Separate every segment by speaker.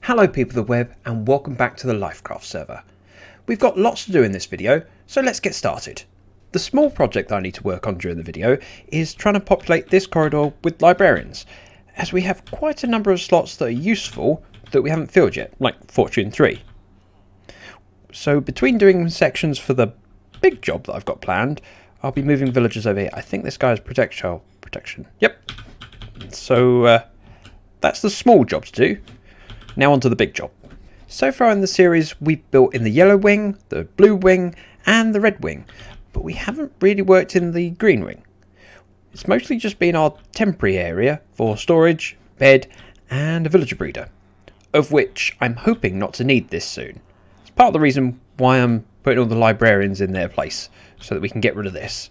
Speaker 1: Hello people of the web and welcome back to the Lyfcraft server. We've got lots to do in this video, so let's get started. The small project that I need to work on during the video is trying to populate this corridor with librarians, as we have quite a number of slots that are useful that we haven't filled yet, like Fortune 3. So between doing sections for the big job that I've got planned, I'll be moving villagers over here. I think this guy's protection. Yep. So that's the small job to do. Now on to the big job. So far in the series we've built in the yellow wing, the blue wing and the red wing, but we haven't really worked in the green wing. It's mostly just been our temporary area for storage, bed and a villager breeder, of which I'm hoping not to need this soon. It's part of the reason why I'm putting all the librarians in their place, so that we can get rid of this.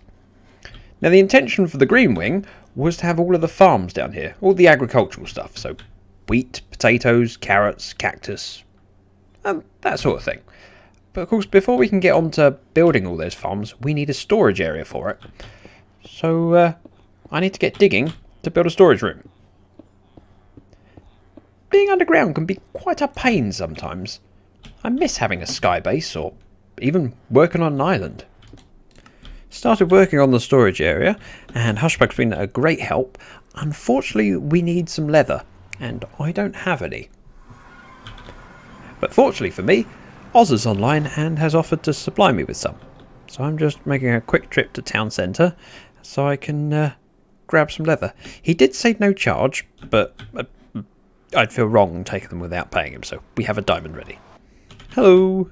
Speaker 1: Now the intention for the green wing was to have all of the farms down here, all the agricultural stuff, so wheat, potatoes, carrots, cactus, and that sort of thing. But of course, before we can get on to building all those farms, we need a storage area for it. So I need to get digging to build a storage room. Being underground can be quite a pain sometimes. I miss having a sky base or even working on an island. Started working on the storage area and Hushbug's been a great help. Unfortunately, we need some leather. And I don't have any. But fortunately for me, Oz is online and has offered to supply me with some. So I'm just making a quick trip to town centre so I can grab some leather. He did say no charge, but I'd feel wrong taking them without paying him, so we have a diamond ready. Hello!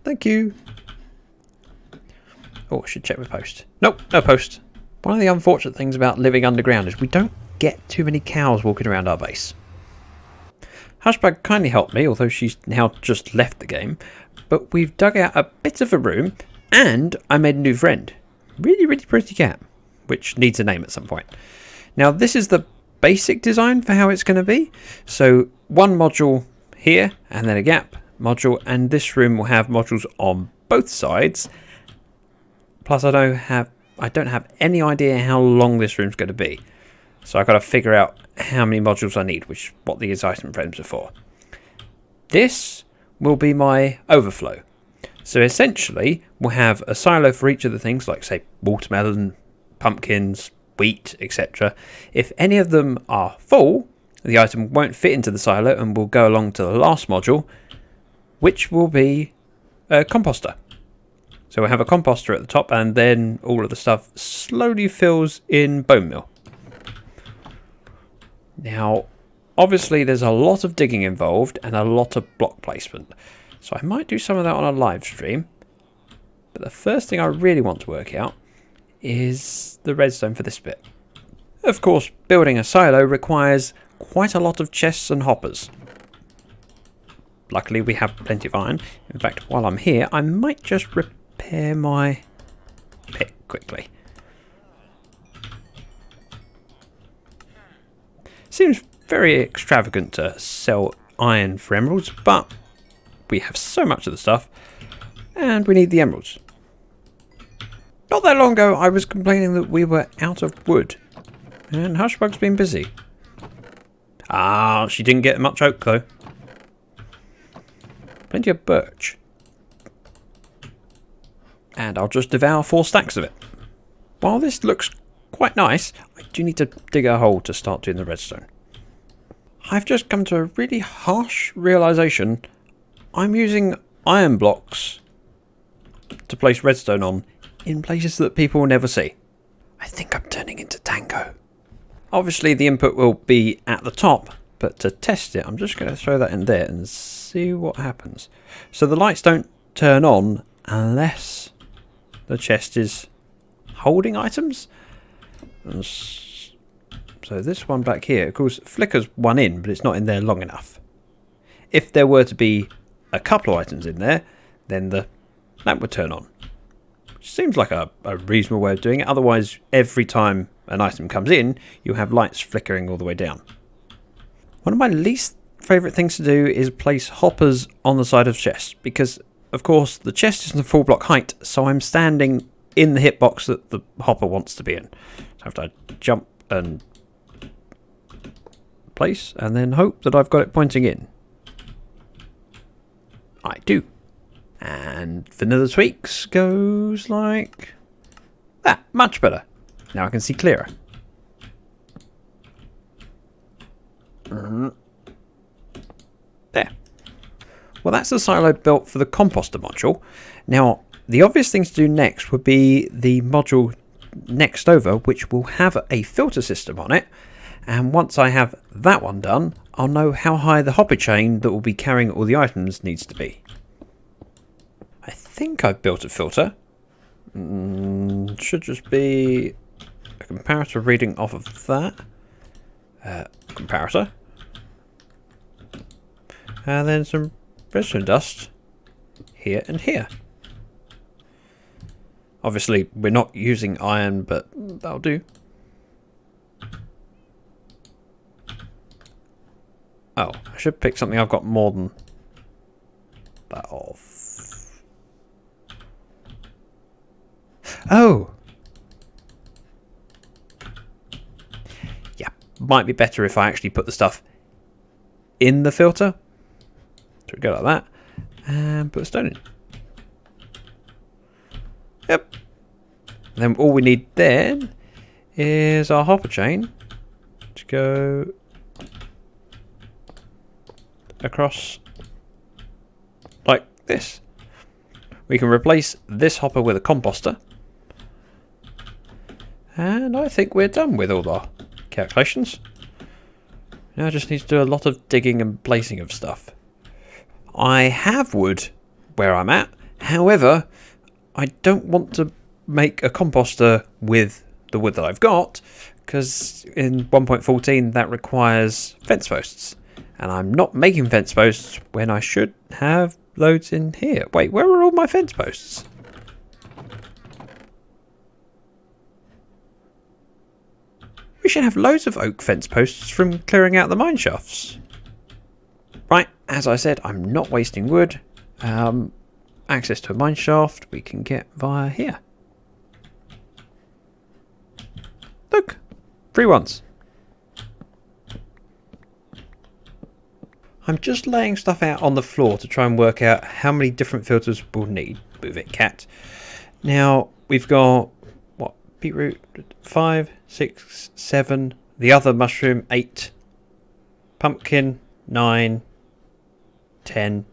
Speaker 1: Thank you! Oh, I should check my post. Nope, no post. One of the unfortunate things about living underground is we don't get too many cows walking around our base. Hushbug kindly helped me, although she's now just left the game, but we've dug out a bit of a room and I made a new friend. Really pretty cat, which needs a name at some point. Now this is the basic design for how it's going to be. So one module here and then a gap module, and this room will have modules on both sides. Plus I don't have any idea how long this room's going to be. So I've got to figure out how many modules I need, what these item frames are for. This will be my overflow. So essentially, we'll have a silo for each of the things, like say watermelon, pumpkins, wheat, etc. If any of them are full, the item won't fit into the silo and will go along to the last module, which will be a composter. So we'll have a composter at the top and then all of the stuff slowly fills in bone meal. Now, obviously there's a lot of digging involved and a lot of block placement. So I might do some of that on a live stream. But the first thing I really want to work out is the redstone for this bit. Of course, building a silo requires quite a lot of chests and hoppers. Luckily we have plenty of iron. In fact, while I'm here, I might just repair my pick quickly. Seems very extravagant to sell iron for emeralds, but we have so much of the stuff and we need the emeralds. Not that long ago I was complaining that we were out of wood and Hushbug's been busy. She didn't get much oak though. Plenty of birch. And I'll just devour 4 stacks of it. While this looks quite nice, I do need to dig a hole to start doing the redstone. I've just come to a really harsh realisation. I'm using iron blocks to place redstone on in places that people will never see. I think I'm turning into Tango. Obviously the input will be at the top, but to test it I'm just going to throw that in there and see what happens. So the lights don't turn on unless the chest is holding items. So this one back here, of course, flickers one in, but it's not in there long enough. If there were to be a couple of items in there, then the lamp would turn on. Which seems like a reasonable way of doing it. Otherwise, every time an item comes in, you have lights flickering all the way down. One of my least favourite things to do is place hoppers on the side of chests, because of course the chest isn't a full block height, so I'm standing in the hitbox that the hopper wants to be in. So I have to jump and place and then hope that I've got it pointing in. I do. And vanilla tweaks goes like that. Much better. Now I can see clearer. There. Well, that's the silo built for the composter module. Now, the obvious thing to do next would be the module next over, which will have a filter system on it. And once I have that one done, I'll know how high the hopper chain that will be carrying all the items needs to be. I think I've built a filter. Should just be a comparator reading off of that. Comparator. And then some redstone dust here and here. Obviously, we're not using iron, but that'll do. Oh, I should pick something I've got more than that of. Oh! Yeah, might be better if I actually put the stuff in the filter. So we go like that, and put a stone in. Yep. And then all we need then is our hopper chain to go across like this. We can replace this hopper with a composter. And I think we're done with all our calculations. Now I just need to do a lot of digging and placing of stuff. I have wood where I'm at. However, I don't want to make a composter with the wood that I've got, because in 1.14 that requires fence posts. And I'm not making fence posts when I should have loads in here. Wait, where are all my fence posts? We should have loads of oak fence posts from clearing out the mine shafts. Right, as I said, I'm not wasting wood. Access to a mine shaft we can get via here. Look, free ones. I'm just laying stuff out on the floor to try and work out how many different filters we'll need. Move it, cat. Now, we've got, what, beetroot, 5, 6, 7, the other mushroom, 8, pumpkin, 9, 10,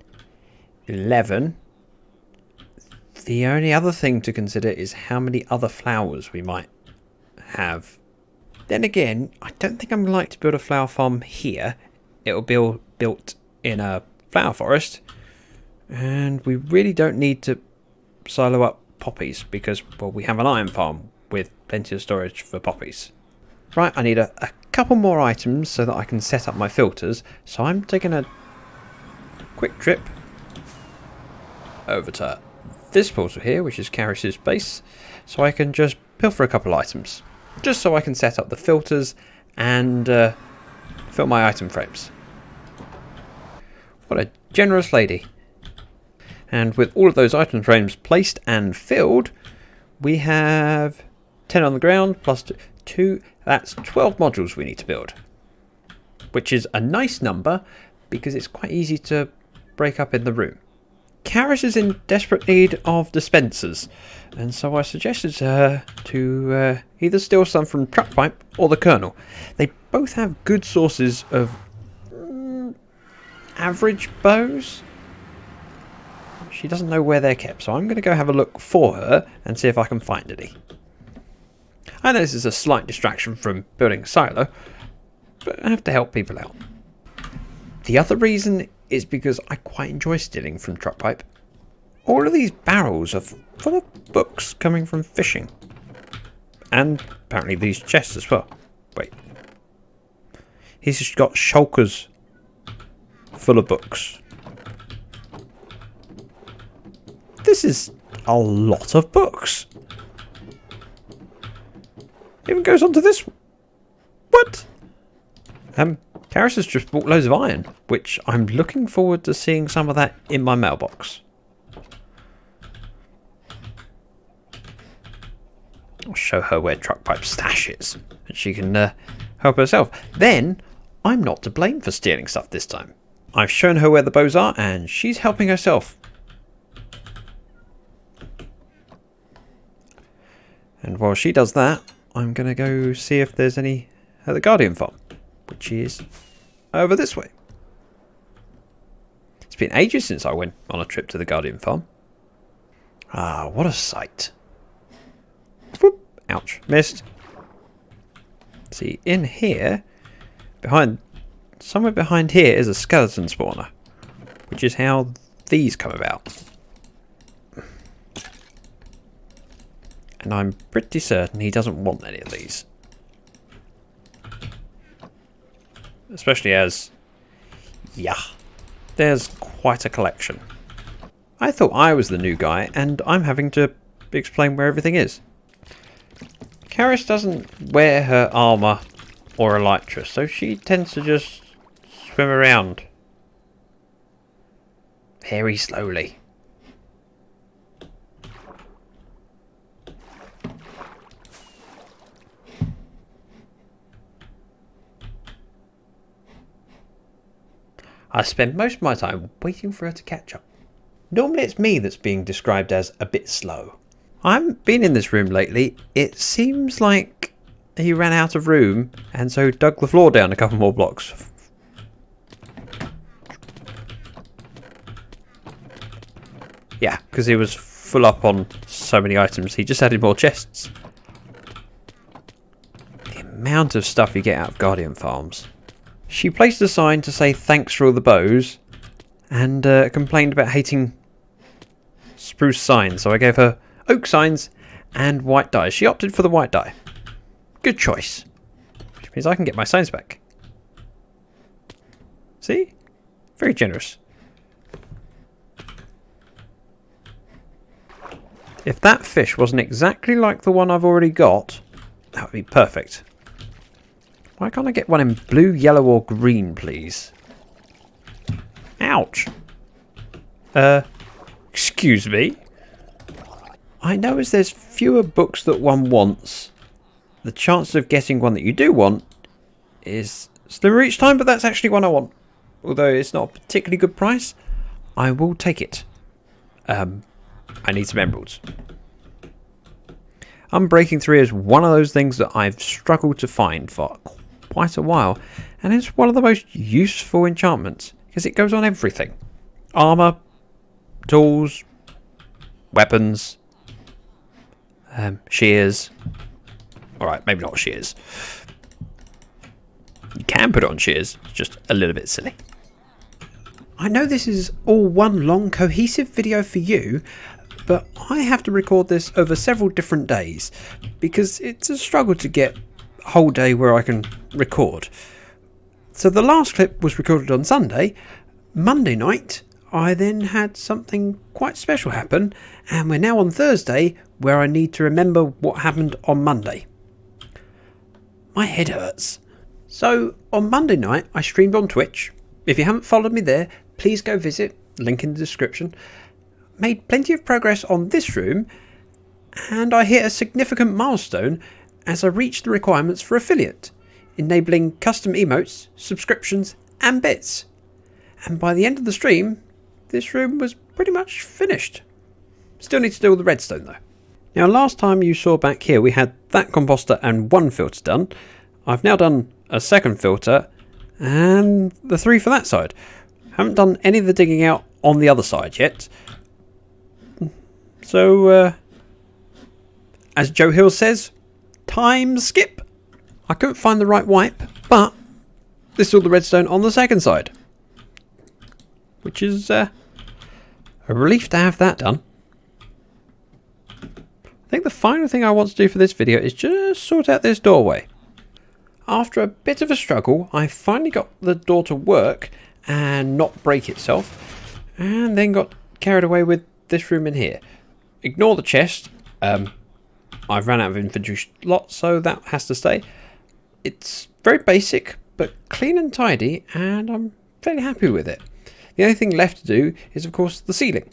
Speaker 1: 11. The only other thing to consider is how many other flowers we might have. Then again, I don't think I'm like to build a flower farm here. It'll be built in a flower forest, and we really don't need to silo up poppies because, well, we have an iron farm with plenty of storage for poppies. Right, I need a couple more items so that I can set up my filters, so I'm taking a quick trip over to this portal here, which is Karis's base, so I can just pilfer a couple items, just so I can set up the filters and fill my item frames. What a generous lady. And with all of those item frames placed and filled, we have 10 on the ground plus 2. That's 12 modules we need to build, which is a nice number because it's quite easy to break up in the room. Karis is in desperate need of dispensers, and so I suggested to her to either steal some from Truckpipe or the Colonel. They both have good sources of average bows. She doesn't know where they're kept, so I'm going to go have a look for her and see if I can find any. I know this is a slight distraction from building a silo, but I have to help people out. The other reason is because I quite enjoy stealing from Truckpipe. All of these barrels are full of books coming from fishing. And apparently these chests as well. Wait. He's just got shulkers full of books. This is a lot of books. Even goes on to this. What? Karis has just bought loads of iron, which I'm looking forward to seeing some of that in my mailbox. I'll show her where Truckpipe's stash is, and she can help herself. Then, I'm not to blame for stealing stuff this time. I've shown her where the bows are and she's helping herself. And while she does that, I'm going to go see if there's any at the Guardian farm, which is over this way. It's been ages since I went on a trip to the Guardian farm. Ah, what a sight. Whoop, ouch, missed. See, in here, somewhere behind here is a skeleton spawner, which is how these come about. And I'm pretty certain he doesn't want any of these. Especially as, yeah, there's quite a collection. I thought I was the new guy, and I'm having to explain where everything is. Karis doesn't wear her armour or elytra, so she tends to just swim around very slowly. I spend most of my time waiting for her to catch up. Normally it's me that's being described as a bit slow. I haven't been in this room lately. It seems like he ran out of room and so dug the floor down a couple more blocks. Yeah, because he was full up on so many items, he just added more chests. The amount of stuff you get out of Guardian farms. She placed a sign to say thanks for all the bows and complained about hating spruce signs, so I gave her oak signs and white dye. She opted for the white dye. Good choice. Which means I can get my signs back. See? Very generous. If that fish wasn't exactly like the one I've already got, that would be perfect. Why can't I get one in blue, yellow or green, please? Ouch. Excuse me? I know as there's fewer books that one wants, the chance of getting one that you do want is slimmer each time, but that's actually one I want. Although it's not a particularly good price, I will take it. I need some emeralds. Unbreaking 3 is one of those things that I've struggled to find for quite a while, and it's one of the most useful enchantments because it goes on everything. Armour, tools, weapons, shears. Alright, maybe not shears. You can put it on shears, it's just a little bit silly. I know this is all one long cohesive video for you, but I have to record this over several different days because it's a struggle to get a whole day where I can record. So the last clip was recorded on Sunday. Monday night I then had something quite special happen, and we're now on Thursday where I need to remember what happened on Monday. My head hurts. So on Monday night I streamed on Twitch. If you haven't followed me there, please go visit, link in the description. Made plenty of progress on this room, and I hit a significant milestone as I reached the requirements for affiliate, enabling custom emotes, subscriptions and bits. And by the end of the stream, this room was pretty much finished. Still need to do all the redstone though. Now last time you saw back here we had that composter and one filter done. I've now done a second filter and the 3 for that side. Haven't done any of the digging out on the other side yet. So, as Joe Hill says, time skip. I couldn't find the right wipe, but this is all the redstone on the second side. Which is a relief to have that done. I think the final thing I want to do for this video is just sort out this doorway. After a bit of a struggle, I finally got the door to work and not break itself, and then got carried away with this room in here. Ignore the chest. I've ran out of inventory slots, so that has to stay. It's very basic, but clean and tidy, and I'm fairly happy with it. The only thing left to do is, of course, the ceiling,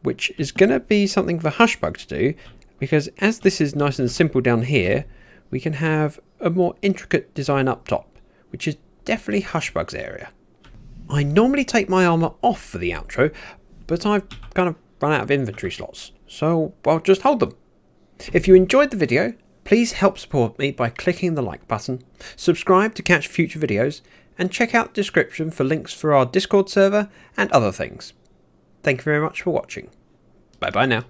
Speaker 1: which is going to be something for Hushbug to do, because as this is nice and simple down here, we can have a more intricate design up top, which is definitely Hushbug's area. I normally take my armour off for the outro, but I've kind of run out of inventory slots, so I'll just hold them. If you enjoyed the video, please help support me by clicking the like button, subscribe to catch future videos, and check out the description for links for our Discord server and other things. Thank you very much for watching. Bye bye now.